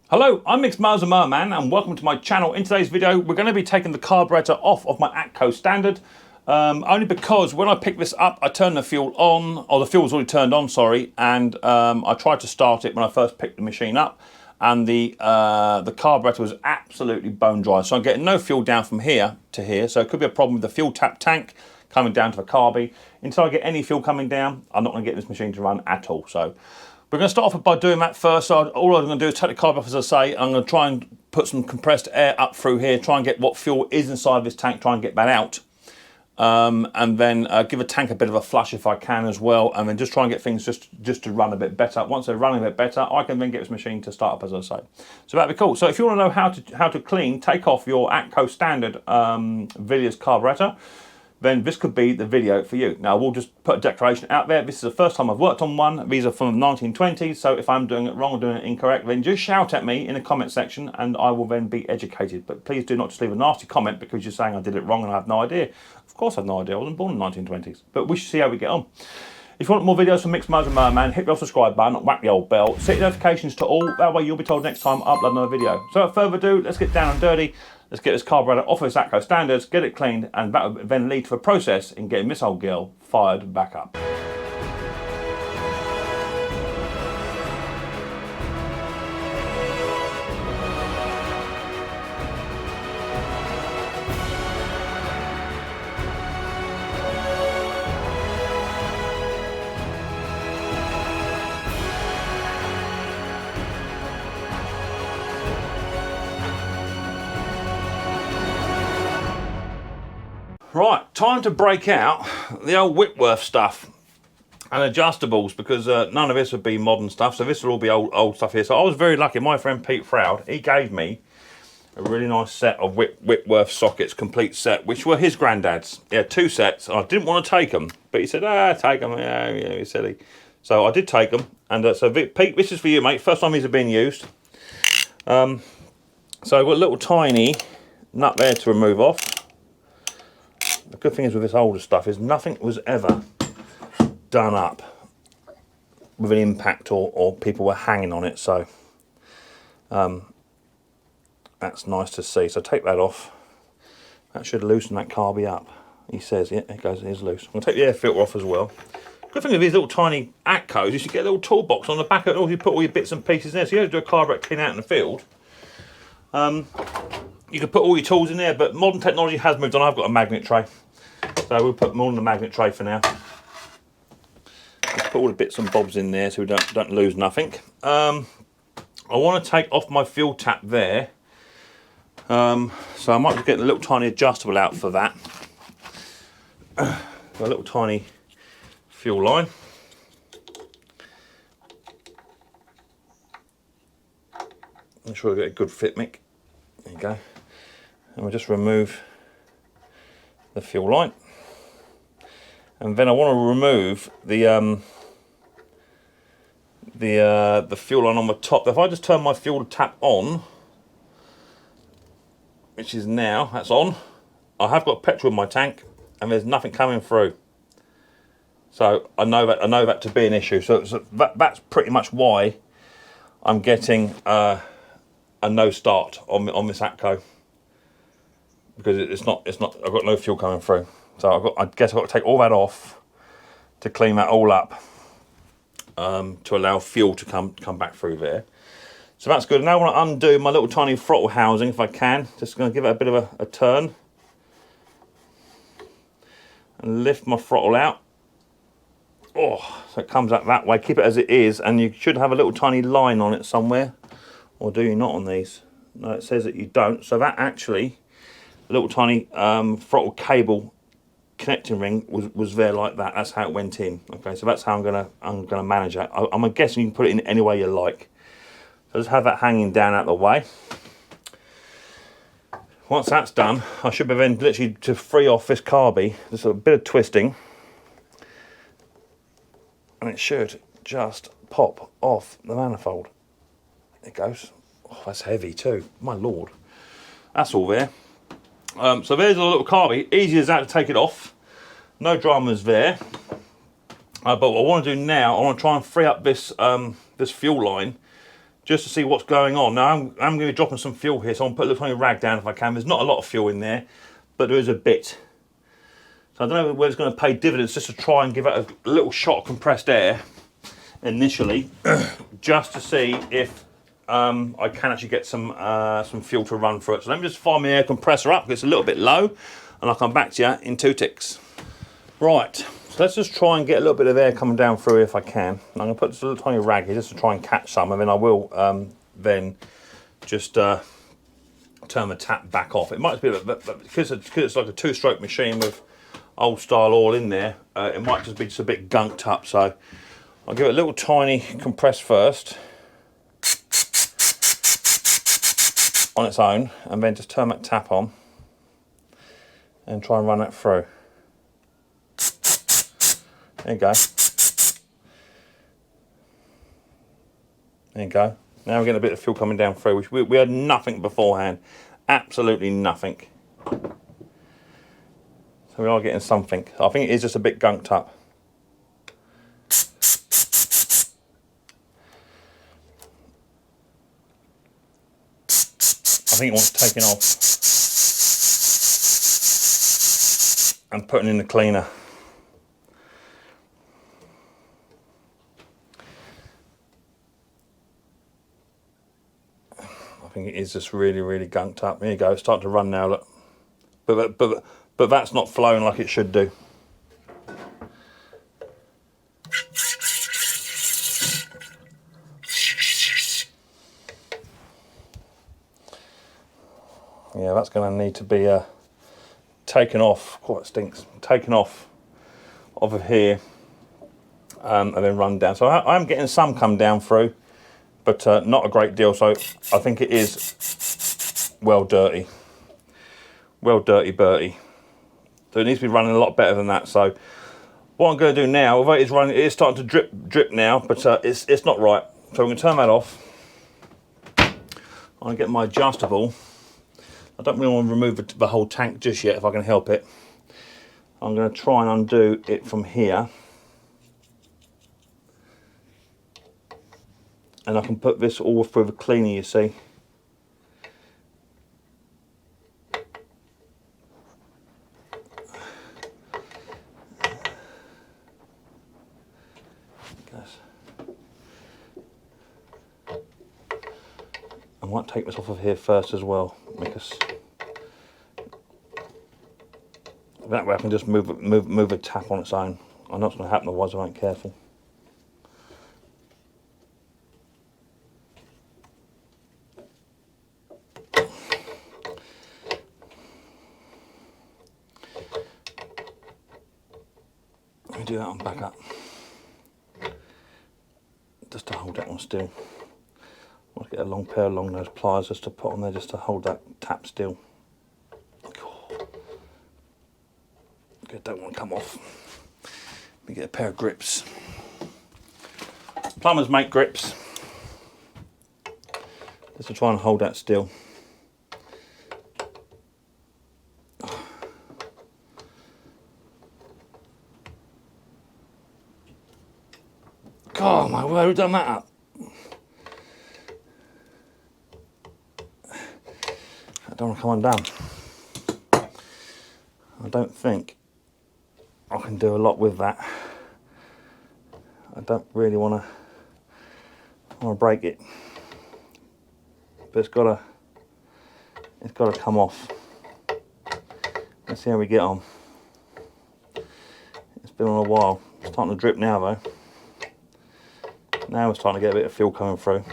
Hello, I'm Micks Mowers the Mower Man and welcome to my channel. In today's video we're going to be taking the carburetor off of my Atco Standard, only because when I picked this up I turned the fuel on, or the fuel was already turned on, sorry, and I tried to start it when I first picked the machine up and the carburetor was absolutely bone dry, so I'm getting no fuel down from here to here, so it could be a problem with the fuel tap tank coming down to the carby. Until I get any fuel coming down, I'm not going to get this machine to run at all. So we're going to start off by doing that first. So all I'm going to do is take the carb off, as I say. I'm going to try and put some compressed air up through here, try and get what fuel is inside this tank, try and get that out. And then give a tank a bit of a flush if I can as well, and then just try and get things just to run a bit better. Once they're running a bit better, I can then get this machine to start up, as I say. So that'd be cool. So if you want to know how to clean, take off your Atco Standard Villiers carburetor, then this could be the video for you. Now, we'll just put a declaration out there. This is the first time I've worked on one. These are from the 1920s, so if I'm doing it wrong or doing it incorrect, then just shout at me in the comment section and I will then be educated. But please do not just leave a nasty comment because you're saying I did it wrong and I have no idea. Of course I have no idea, I wasn't born in the 1920s. But we should see how we get on. If you want more videos from Micks Mowers the Mower Man, hit the subscribe button, whack the old bell, set your notifications to all, that way you'll be told next time I upload another video. So without further ado, let's get down and dirty. Let's get this carburetor off of its Atco Standards, get it cleaned, and that will then lead to a process in getting this old girl fired back up. Right, time to break out the old Whitworth stuff and adjustables, because none of this would be modern stuff, so this will all be old stuff here. So I was very lucky, my friend Pete Froud, he gave me a really nice set of Whitworth sockets, complete set, which were his granddad's. Yeah, 2 sets. I didn't want to take them, but he said, take them, yeah, you're silly. So I did take them, and so Pete, this is for you, mate, first time these have been used. So I've got a little tiny nut there to remove off. The good thing is with this older stuff is nothing was ever done up with an impact or people were hanging on it, so that's nice to see. So take that off. That should loosen that carby up. He says, yeah, it goes, it is loose. I'm going to take the air filter off as well. Good thing with these little tiny Atcos is you get a little toolbox on the back of it, or you put all your bits and pieces in there. So you have to do a carburetor clean out in the field. You can put all your tools in there, but modern technology has moved on. I've got a magnet tray, so we'll put more on the magnet tray for now. Let's put all the bits and bobs in there so we don't lose nothing. I want to take off my fuel tap there, so I might just get a little tiny adjustable out for that. A little tiny fuel line. Make sure I get a good fit, Mick. There you go. And we'll just remove the fuel line, and then I want to remove the fuel line on the top. If I just turn my fuel tap on, which is now, that's on, I have got petrol in my tank and there's nothing coming through. So I know that to be an issue. So that's pretty much why I'm getting a no start on this Atco, because it's not I've got no fuel coming through. So I guess I've got to take all that off to clean that all up, to allow fuel to come back through there. So that's good. Now I want to undo my little tiny throttle housing if I can. Just going to give it a bit of a turn and lift my throttle out. Oh, so it comes up that way. Keep it as it is, and you should have a little tiny line on it somewhere. Or do you not on these? No, it says that you don't. So that actually, a little tiny throttle cable connecting ring was there like that. That's how it went in. Okay, so that's how I'm gonna manage that. I'm guessing you can put it in any way you like. So just have that hanging down out the way. Once that's done, I should be then literally to free off this carby. Just a bit of twisting, and it should just pop off the manifold. It goes. Oh, that's heavy too. My lord. That's all there. So there's a little carby. Easy as that to take it off. No dramas there. But what I want to do now, I want to try and free up this this fuel line just to see what's going on. Now I'm going to be dropping some fuel here, so I'm going to put a little tiny rag down if I can. There's not a lot of fuel in there, but there is a bit. So I don't know whether it's going to pay dividends, just to try and give it a little shot of compressed air initially, just to see if I can actually get some fuel to run through it. So let me just fire my air compressor up, because it's a little bit low, and I'll come back to you in 2 ticks. Right, so let's just try and get a little bit of air coming down through if I can. I'm going to put this little tiny rag here just to try and catch some, and then I will then just turn the tap back off. It might be a bit, because it's like a 2-stroke machine with old style oil in there, it might just be just a bit gunked up. So I'll give it a little tiny compress first on its own, and then just turn that tap on and try and run it through. There you go. There you go. Now we're getting a bit of fuel coming down through, which we had nothing beforehand. Absolutely nothing. So we are getting something. I think it is just a bit gunked up. I think it wants taking off and putting in the cleaner. I think it is just really, really gunked up. There you go, it's starting to run now, look. But that's not flowing like it should do. Yeah, that's going to need to be taken off. Oh, it stinks. Taken off of here and then run down. So I'm getting some come down through, but not a great deal. So I think it is well dirty. Well dirty Bertie. So it needs to be running a lot better than that. So what I'm going to do now, although it is starting to drip now, but it's not right. So I'm going to turn that off. I'm going to get my adjustable. I don't really want to remove the whole tank just yet if I can help it. I'm going to try and undo it from here. And I can put this all through the cleaner, you see. I might take this off of here first as well, because that way I can just move a tap on its own. I know it's going to happen otherwise I ain't careful. Let me do that one back up, just to hold that one still. I'll get a long pair of long nose pliers just to put on there, just to hold that tap still. Okay, don't want to come off. Let me get a pair of grips. Plumbers make grips, just to try and hold that still. God, my word, who's done that up? I don't want to come undone. I don't think I can do a lot with that. I don't really want to break it, but it's got to come off. Let's see how we get on. It's been on a while. It's starting to drip now though. Now we're starting to get a bit of fuel coming through.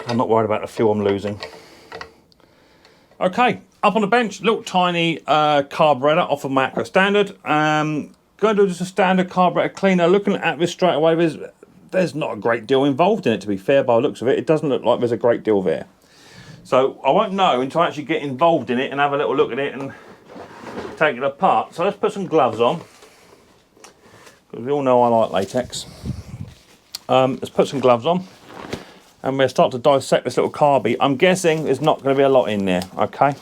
I'm not worried about the fuel I'm losing. Okay, up on the bench, little tiny carburetor off of my Atco Standard. Going to do just a standard carburetor cleaner. Looking at this straight away, there's not a great deal involved in it, to be fair, by the looks of it. It doesn't look like there's a great deal there. So I won't know until I actually get involved in it and have a little look at it and take it apart. So let's put some gloves on, because we all know I like latex. Let's put some gloves on. And we'll start to dissect this little carby. I'm guessing there's not going to be a lot in there, okay?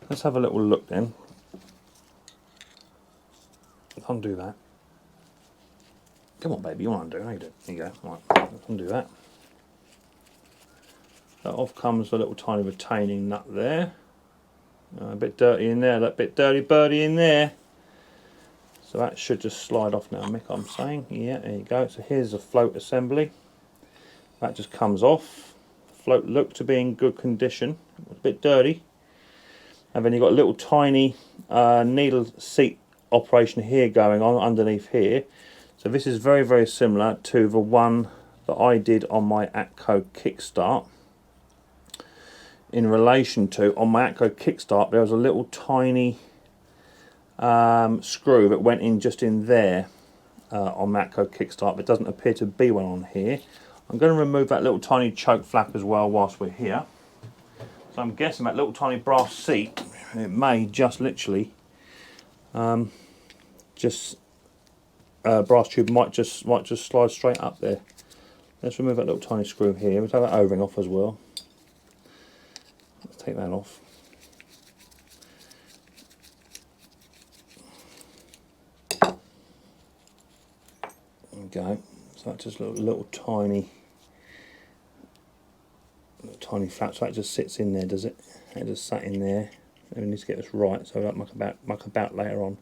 Let's have a little look then. Undo that. Come on, baby, you want to undo? How you do? There you go. Right, undo that. That off comes a little tiny retaining nut there. A bit dirty in there, that bit dirty birdie in there. So that should just slide off now, Mick, I'm saying. Yeah, there you go. So here's the float assembly. That just comes off. The float looked to be in good condition. A bit dirty. And then you've got a little tiny needle seat operation here going on underneath here. So this is very, very similar to the one that I did on my Atco Kickstart. In relation to, on my Atco Kickstart, there was a little tiny screw that went in just in there on the Atco Kickstart, but doesn't appear to be one on here. I'm going to remove that little tiny choke flap as well whilst we're here. So I'm guessing that little tiny brass seat, it may just literally, brass tube might just slide straight up there. Let's remove that little tiny screw here. We'll take that O-ring off as well. Let's take that off. There we go. So that's just a little tiny flap. So that just sits in there, does it? It just sat in there. And we need to get this right, so we don't muck about later on.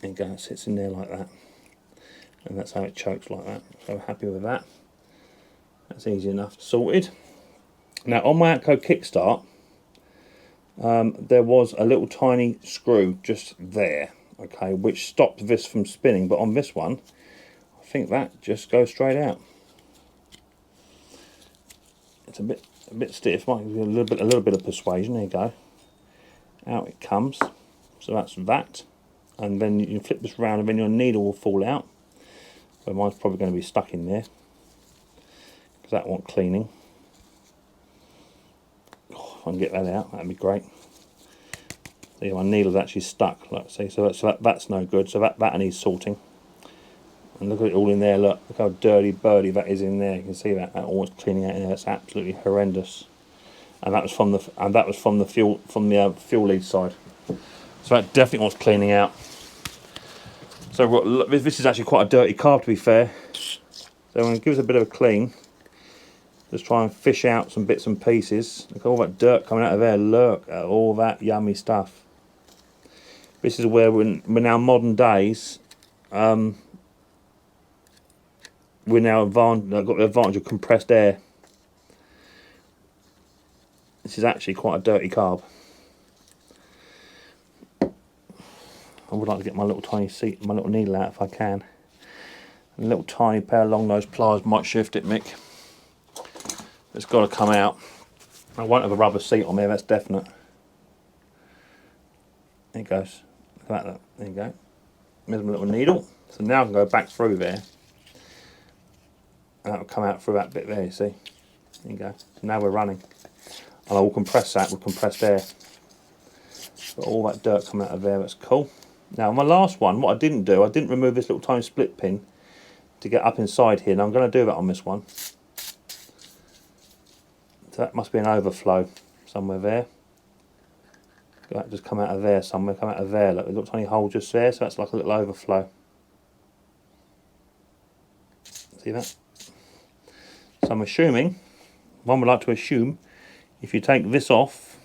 There you go. It sits in there like that, and that's how it chokes like that. So we're happy with that. That's easy enough, sorted. Now on my Atco Kickstart, there was a little tiny screw just there, okay, which stopped this from spinning. But on this one, I think that just goes straight out. It's a bit stiff. Might give you a little bit of persuasion. There you go. Out it comes. So that's that. And then you flip this round, and then your needle will fall out. So mine's probably going to be stuck in there because that wants cleaning. Oh, if I can get that out, that'd be great. So yeah, my needle's actually stuck. Like see, so that's no good. So that needs sorting. And look at it all in there. Look how dirty birdie that is in there. You can see that almost cleaning out in there. That's absolutely horrendous. And that was from the fuel lead side. So that definitely wants cleaning out. So this is actually quite a dirty carb, to be fair. So I'm going to give us a bit of a clean. Just try and fish out some bits and pieces. Look at all that dirt coming out of there. Look at all that yummy stuff. This is where we're now modern days. We're now got the advantage of compressed air. This is actually quite a dirty carb. I would like to get my little tiny seat, my little needle out if I can. A little tiny pair of long nose pliers might shift it, Mick. It's got to come out. I won't have a rubber seat on there, that's definite. There it goes. Look at that. There you go. There's my little needle. So now I can go back through there. And that will come out through that bit there, you see. There you go. So now we're running. And I will compress that with compressed air. Got all that dirt coming out of there, that's cool. Now my last one, what I didn't do, I didn't remove this little tiny split pin to get up inside here. Now I'm going to do that on this one. So that must be an overflow somewhere there. That just come out of there somewhere, come out of there. Look, a little tiny hole just there, so that's like a little overflow. See that? So I'm assuming, one would like to assume, if you take this off,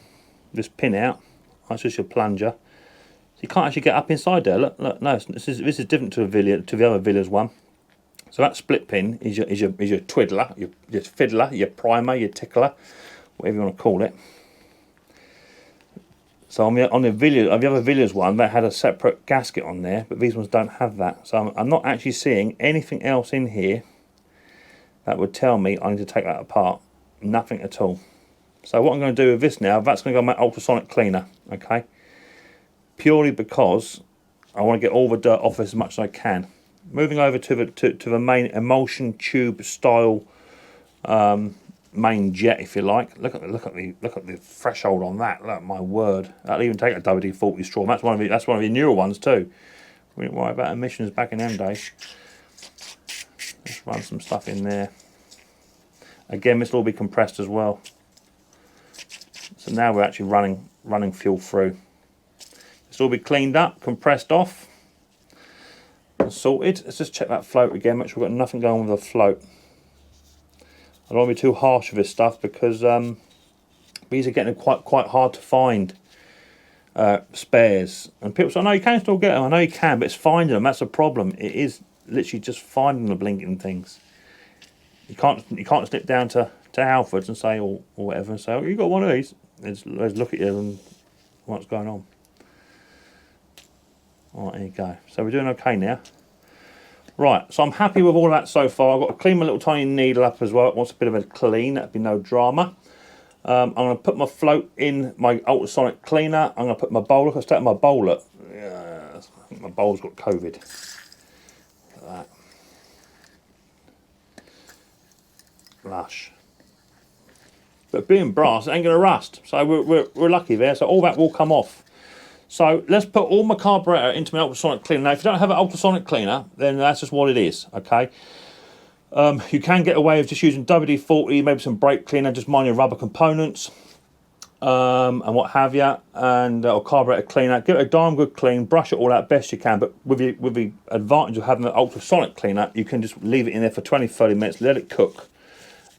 this pin out, that's just your plunger. So you can't actually get up inside there. Look, no, this is different to the other Villiers one. So that split pin is your twiddler, your fiddler, your primer, your tickler, whatever you want to call it. So on the other Villiers one, that had a separate gasket on there, but these ones don't have that. So I'm not actually seeing anything else in here that would tell me I need to take that apart. Nothing at all. So what I'm going to do with this now, that's going to go in my ultrasonic cleaner, okay? Purely because I want to get all the dirt off as much as I can. Moving over to the main emulsion tube style main jet, if you like. Look at the threshold on that. Look, my word, that'll even take a WD-40 straw. That's one of the newer ones too. We didn't worry about emissions back in them days. Let's run some stuff in there. Again, this will all be compressed as well. So now we're actually running fuel through. This will all be cleaned up, compressed off, and sorted. Let's just check that float again, make sure we've got nothing going with the float. I don't want to be too harsh with this stuff because these are getting quite hard to find spares. And people say, "No, you can still get them." I know you can, but it's finding them. That's a problem. It is literally just finding the blinking things. You can't slip down to Alfred's and say or whatever and say, "Oh, you got one of these." Let's look at you and what's going on. All right, there you go. So we're doing okay now. Right, so I'm happy with all that so far. I've got to clean my little tiny needle up as well. It wants a bit of a clean. That'd be no drama. I'm going to put my float in my ultrasonic cleaner. I'm going to put my bowler. I'll start my bowler. Yeah, I think my bowl's got COVID. Look at that. Lush. But being brass, it ain't going to rust. So we're lucky there. So all that will come off. So let's put all my carburetor into my ultrasonic cleaner. Now, if you don't have an ultrasonic cleaner, then that's just what it is, okay? You can get away with just using WD-40, maybe some brake cleaner, just mind your rubber components, and what have you, and or carburetor cleaner. Give it a darn good clean, brush it all out best you can. But with the advantage of having an ultrasonic cleaner, you can just leave it in there for 20-30 minutes, let it cook,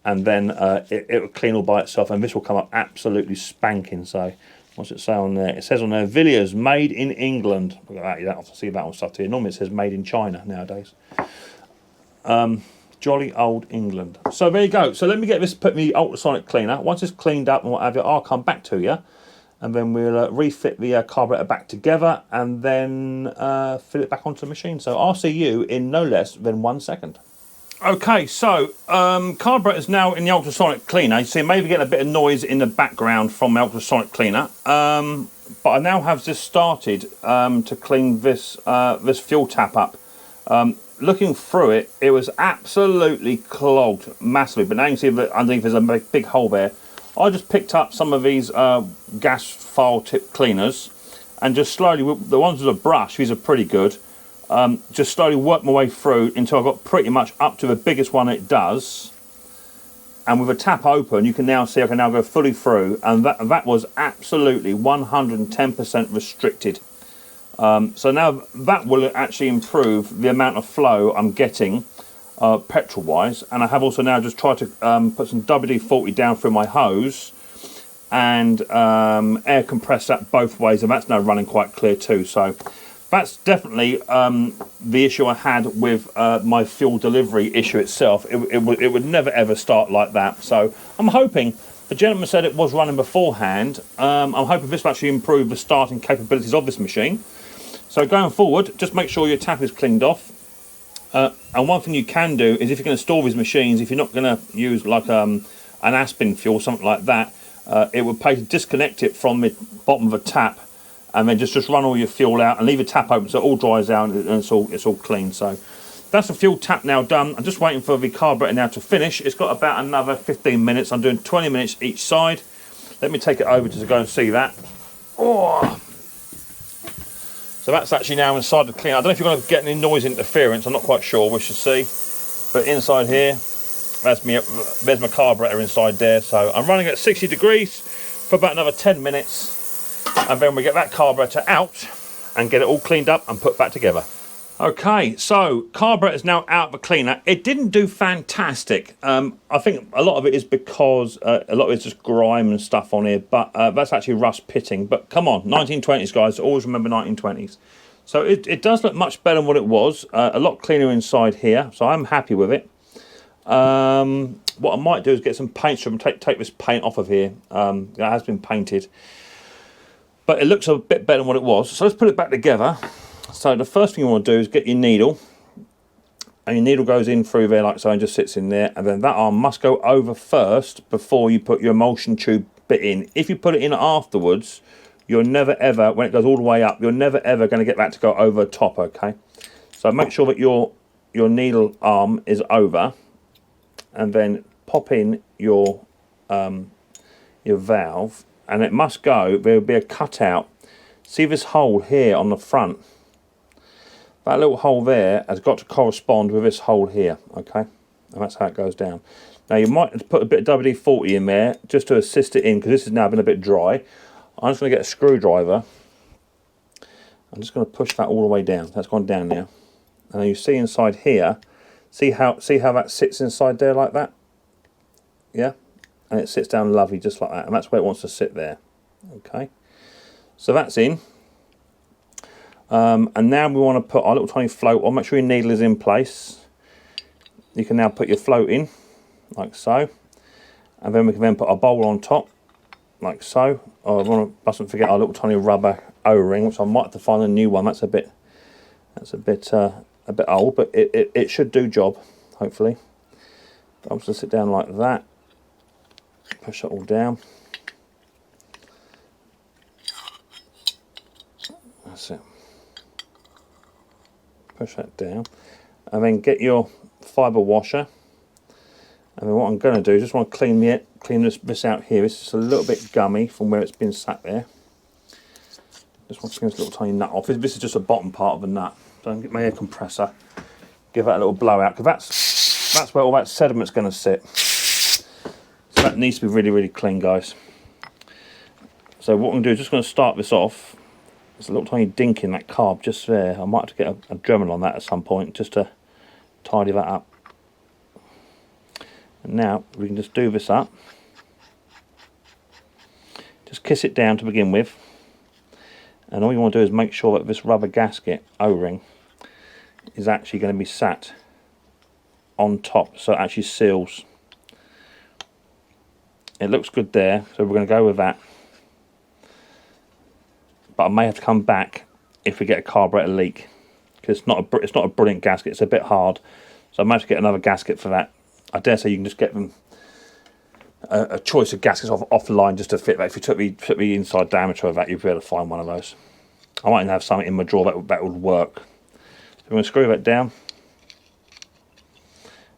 and then it will clean all by itself, and this will come up absolutely spanking. So. What's it say on there? It says on there, Villiers, made in England. Look at that, you don't have to see that on stuff here. Normally it says made in China nowadays. Jolly old England. So there you go. So let me get this, put the ultrasonic cleaner. Once it's cleaned up and what have you, I'll come back to you. And then we'll refit the carburetor back together and then fit it back onto the machine. So I'll see you in no less than 1 second. Okay, so carburetor is now in the ultrasonic cleaner. You see, maybe getting a bit of noise in the background from the ultrasonic cleaner. But I now have this started to clean this this fuel tap up. Looking through it, it was absolutely clogged massively. But now you can see that underneath there's a big hole there. I just picked up some of these gas file tip cleaners and just slowly, the ones with a brush, these are pretty good. Just slowly work my way through until I got pretty much up to the biggest one it does, and with a tap open you can now see I can now go fully through, and that was absolutely 110% restricted. So now that will actually improve the amount of flow I'm getting petrol wise, and I have also now just tried to put some WD-40 down through my hose and air compress that both ways, and that's now running quite clear too. So that's definitely the issue I had with my fuel delivery issue itself. It would never ever start like that. So I'm hoping, the gentleman said it was running beforehand, I'm hoping this will actually improve the starting capabilities of this machine. So going forward, just make sure your tap is cleaned off. And one thing you can do is, if you're going to store these machines, if you're not going to use like an Aspen fuel, something like that, it would pay to disconnect it from the bottom of the tap, and then just run all your fuel out and leave the tap open so it all dries out and it's all clean. So that's the fuel tap now done. I'm just waiting for the carburetor now to finish. It's got about another 15 minutes. I'm doing 20 minutes each side. Let me take it over to go and see that. Oh. So that's actually now inside the cleaner. I don't know if you're going to get any noise interference. I'm not quite sure. We should see. But inside here, there's my carburetor inside there. So I'm running at 60 degrees for about another 10 minutes. And then we get that carburetor out and get it all cleaned up and put back together. Okay, so carburetor is now out of the cleaner. It didn't do fantastic. I think a lot of it is because a lot of it's just grime and stuff on here, but that's actually rust pitting. But come on, 1920s guys, always remember 1920s. So it does look much better than what it was. A lot cleaner inside here, so I'm happy with it. What I might do is get some paint strip and take this paint off of here. It has been painted, but it looks a bit better than what it was. So let's put it back together. So the first thing you want to do is get your needle, and your needle goes in through there like so and just sits in there, and then that arm must go over first before you put your emulsion tube bit in. If you put it in afterwards, you're never ever, when it goes all the way up, you're never ever going to get that to go over the top, okay? So make sure that your needle arm is over, and then pop in your valve, and it must go, there will be a cutout. See this hole here on the front? That little hole there has got to correspond with this hole here, okay? And that's how it goes down. Now you might put a bit of WD-40 in there just to assist it in, because this has now been a bit dry. I'm just going to get a screwdriver. I'm just going to push that all the way down. That's gone down now. And then you see inside here, see how that sits inside there like that? Yeah? And it sits down lovely just like that. And that's where it wants to sit there. Okay? So that's in. And now we want to put our little tiny float on. Make sure your needle is in place. You can now put your float in, like so. And then we can then put a bowl on top, like so. Oh, I mustn't forget our little tiny rubber O-ring, which I might have to find a new one. That's a bit old, but it should do job, hopefully. I'm just going to sit down like that. Push it all down. That's it. Push that down. And then get your fibre washer. And then what I'm going to do is just want to clean this out here. It's just a little bit gummy from where it's been sat there. Just want to clean this little tiny nut off. This is just the bottom part of the nut. So I'm going to get my air compressor, give that a little blowout, because that's where all that sediment's going to sit. So that needs to be really, really clean, guys. So what I'm going to do is just going to start this off. There's a little tiny dink in that carb just there. I might have to get a Dremel on that at some point just to tidy that up. And now we can just do this up. Just kiss it down to begin with. And all you want to do is make sure that this rubber gasket O-ring is actually going to be sat on top, so it actually seals. It looks good there, so we're going to go with that. But I may have to come back if we get a carburetor leak, because it's not a brilliant gasket. It's a bit hard, so I might have to get another gasket for that. I dare say you can just get them a choice of gaskets off the line just to fit that. If you took the inside diameter of that, you'd be able to find one of those. I might even have something in my drawer that would work. So I'm going to screw that down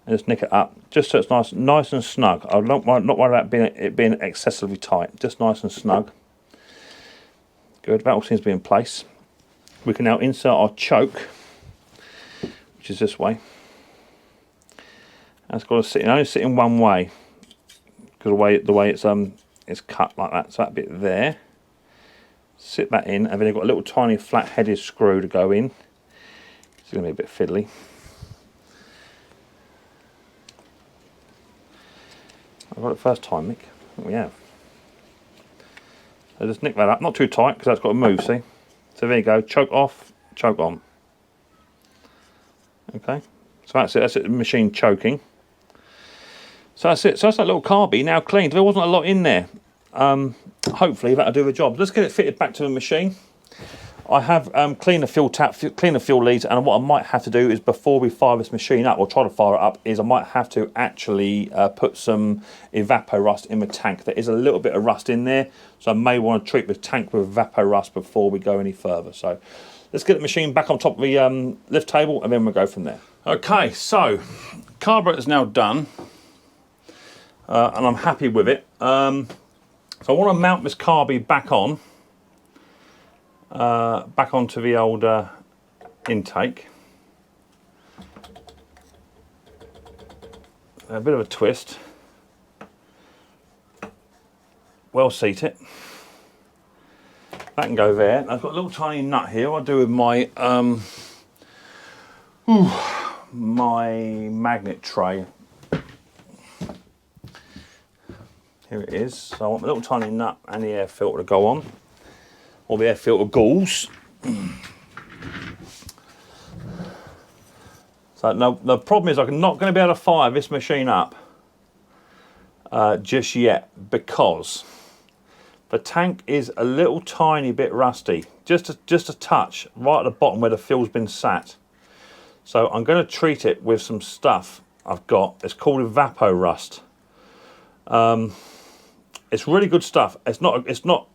and just nick it up, just so it's nice and snug. I'm not worried about it being excessively tight. Just nice and snug. Good. That all seems to be in place. We can now insert our choke, which is this way. And it's got to sit. Only sit in one way, because the way it's cut like that. So that bit there. Sit that in, and then you've got a little tiny flat-headed screw to go in. It's going to be a bit fiddly. I got it first time, Mick. I think we have. So just nick that up, not too tight because that's got to move, see? So there you go, choke off, choke on. Okay, so that's it, the machine choking. So that's it, so that's that little carby now cleaned. There wasn't a lot in there. Hopefully that'll do the job. Let's get it fitted back to the machine. I have cleaned the fuel tap, cleaned the fuel leads, and what I might have to do is, before we fire this machine up, or try to fire it up, is I might have to actually put some evapor rust in the tank. There is a little bit of rust in there, so I may want to treat the tank with evapor rust before we go any further. So let's get the machine back on top of the lift table, and then we'll go from there. Okay, so carburetor is now done, and I'm happy with it. So I want to mount this carby back on. Back onto the old intake. A bit of a twist. Well seat it. That can go there. I've got a little tiny nut here. What I do with my my magnet tray. Here it is. So I want my little tiny nut and the air filter to go on. All the air filter galls. So now the problem is I'm not going to be able to fire this machine up just yet, because the tank is a little tiny bit rusty, just a touch right at the bottom where the fuel's been sat. So I'm going to treat it with some stuff I've got. It's called Evapor Rust. It's really good stuff. It's not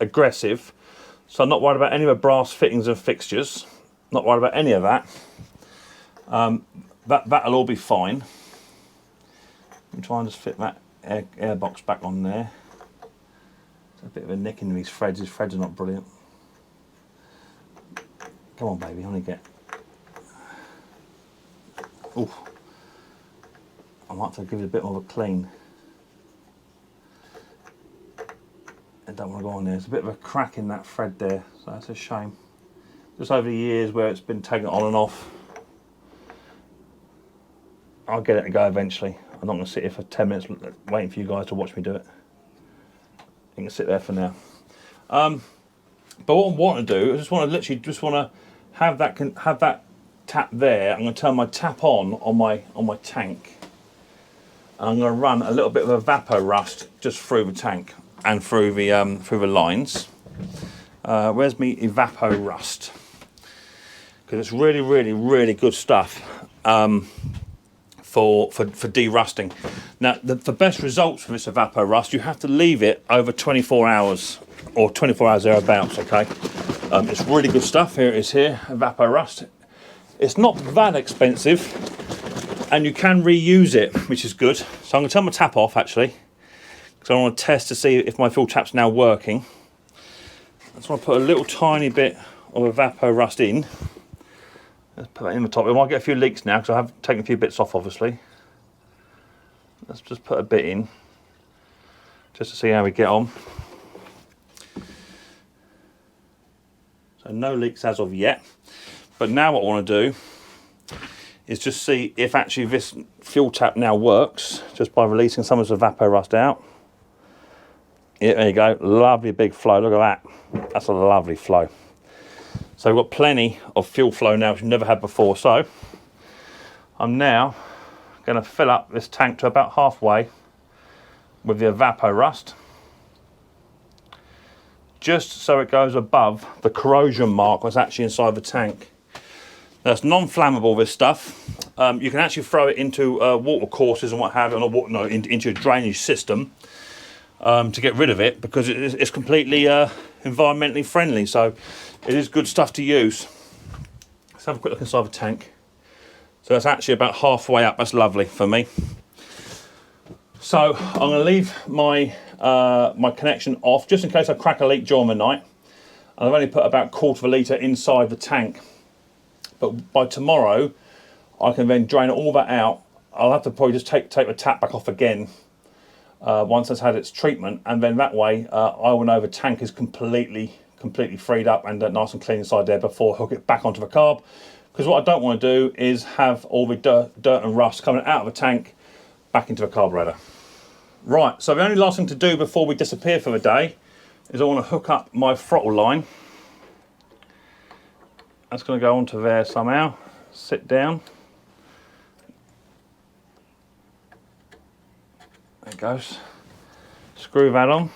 aggressive, so I'm not worried about any of the brass fittings and fixtures. Not worried about any of that. That'll all be fine. Let me try and just fit that air box back on there. There's a bit of a nick in these threads. These threads are not brilliant. Come on, baby, only get Ooh. I might have to give it a bit more of a clean. I don't want to go on there. There's a bit of a crack in that thread there, so that's a shame. Just over the years where it's been taken on and off. I'll get it to go eventually. I'm not going to sit here for 10 minutes waiting for you guys to watch me do it. You can sit there for now. But what I want to do, I just want to literally have that tap there. I'm going to turn my tap on my tank, and I'm going to run a little bit of evapor rust just through the tank and through the lines. Where's me evapor rust? Because it's really, really, really good stuff for de-rusting. Now, the best results for this evapor rust, you have to leave it over 24 hours or 24 hours thereabouts. Okay, it's really good stuff. Here it is here, evapor rust. It's not that expensive, and you can reuse it, which is good. So I'm going to turn my tap off actually, because I want to test to see if my fuel tap's now working. I just want to put a little tiny bit of evapor rust in. Let's put that in the top. We might get a few leaks now because I have taken a few bits off, obviously. Let's just put a bit in, just to see how we get on. So no leaks as of yet. But now what I want to do is just see if actually this fuel tap now works, just by releasing some of the evapor rust out. Yeah, there you go, lovely big flow, look at that. That's a lovely flow. So we've got plenty of fuel flow now, which we've never had before. So I'm now going to fill up this tank to about halfway with the evapor rust, just so it goes above the corrosion mark that's actually inside the tank. Now, it's non-flammable, this stuff. You can actually throw it into water courses and what have you, into your drainage system to get rid of it, because it's completely environmentally friendly. So it is good stuff to use. Let's have a quick look inside the tank. So that's actually about halfway up. That's lovely for me. So I'm going to leave my my connection off just in case I crack a leak during the night. And I've only put about 1/4 of a litre inside the tank. But by tomorrow, I can then drain all that out. I'll have to probably just take the tap back off again once it's had its treatment, and then that way I will know the tank is completely freed up and nice and clean inside there before I hook it back onto the carb. Because what I don't want to do is have all the dirt and rust coming out of the tank back into the carburetor. Right, so the only last thing to do before we disappear for the day is I want to hook up my throttle line. That's going to go onto there somehow. Sit down. There it goes. Screw that on.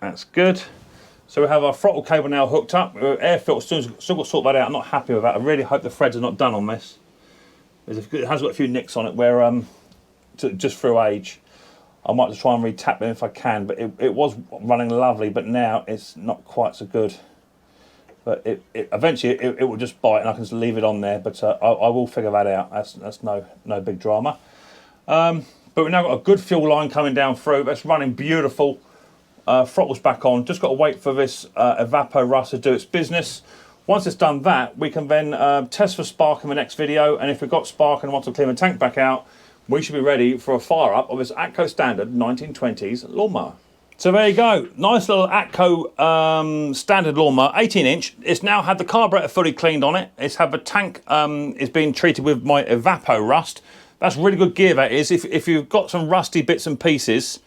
That's good. So we have our throttle cable now hooked up. Air filter, still got to sort that out. I'm not happy with that. I really hope the threads are not done on this. It has got a few nicks on it where, just through age, I might just try and re-tap them if I can. But it was running lovely, but now it's not quite so good. But eventually it will just bite, and I can just leave it on there. But I will figure that out. That's no big drama. But we've now got a good fuel line coming down through. That's running beautiful. Throttle's back on. Just got to wait for this evapor rust to do its business. Once it's done that, we can then test for spark in the next video. And if we've got spark and want to clean the tank back out, we should be ready for a fire up of this Atco Standard 1920s lawnmower. So there you go, nice little Atco standard lawnmower, 18-inch. It's now had the carburetor fully cleaned on it. It's had the tank is being treated with my evapor rust. That's really good gear, that is. If you've got some rusty bits and pieces,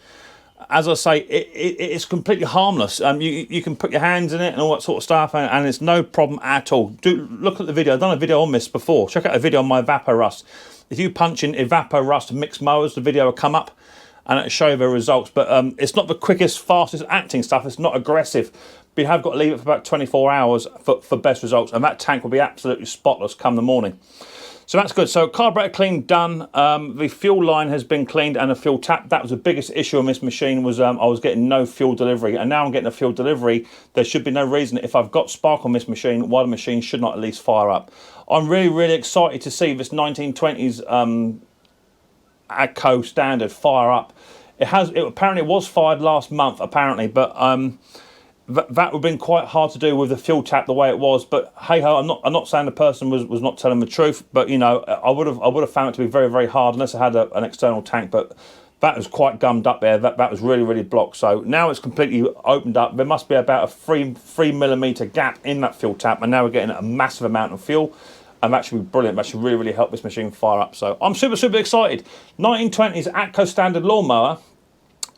as I say, it's completely harmless. You can put your hands in it and all that sort of stuff, and it's no problem at all. Do look at the video. I've done a video on this before. Check out a video on my evapor rust. If you punch in evapor rust Micks Mowers, the video will come up and it'll show you the results. But it's not the quickest, fastest acting stuff. It's not aggressive. But you have got to leave it for about 24 hours for best results, and that tank will be absolutely spotless come the morning. So that's good. So carburetor clean done. The fuel line has been cleaned and the fuel tap. That was the biggest issue on this machine, was I was getting no fuel delivery, and now I'm getting a fuel delivery. There should be no reason, if I've got spark on this machine, why the machine should not at least fire up. I'm really excited to see this 1920s Atco Standard fire up. Apparently it was fired last month, apparently, but that would have been quite hard to do with the fuel tap the way it was. But hey ho, I'm not saying the person was not telling the truth, but you know, I would have found it to be very, very hard unless I had an external tank. But that was quite gummed up there. That was really, really blocked. So now it's completely opened up. There must be about a 3mm gap in that fuel tap, and now we're getting a massive amount of fuel. And that should be brilliant. That should really, really help this machine fire up. So I'm super, super excited. 1920s Atco Standard lawnmower.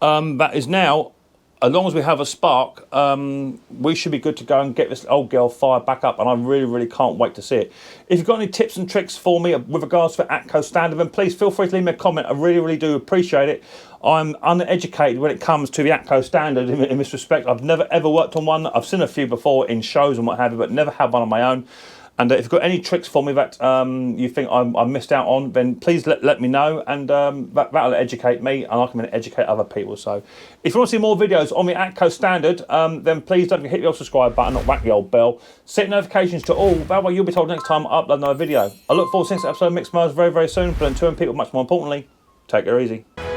That is now, as long as we have a spark, we should be good to go and get this old girl fired back up. And I really, really can't wait to see it. If you've got any tips and tricks for me with regards to Atco Standard, then please feel free to leave me a comment. I really, really do appreciate it. I'm uneducated when it comes to the Atco Standard in this respect. I've never ever worked on one. I've seen a few before in shows and what have you, but never had one on my own. And if you've got any tricks for me that you think I missed out on, then please let me know, and that'll educate me, and I can then educate other people. So if you want to see more videos on the Atco Standard, then please don't forget to hit the old subscribe button or whack the old bell. Set notifications to all, that way you'll be told next time I upload another video. I look forward to seeing this episode of Micks Mowers very, very soon, but until then, people, much more importantly, take it easy.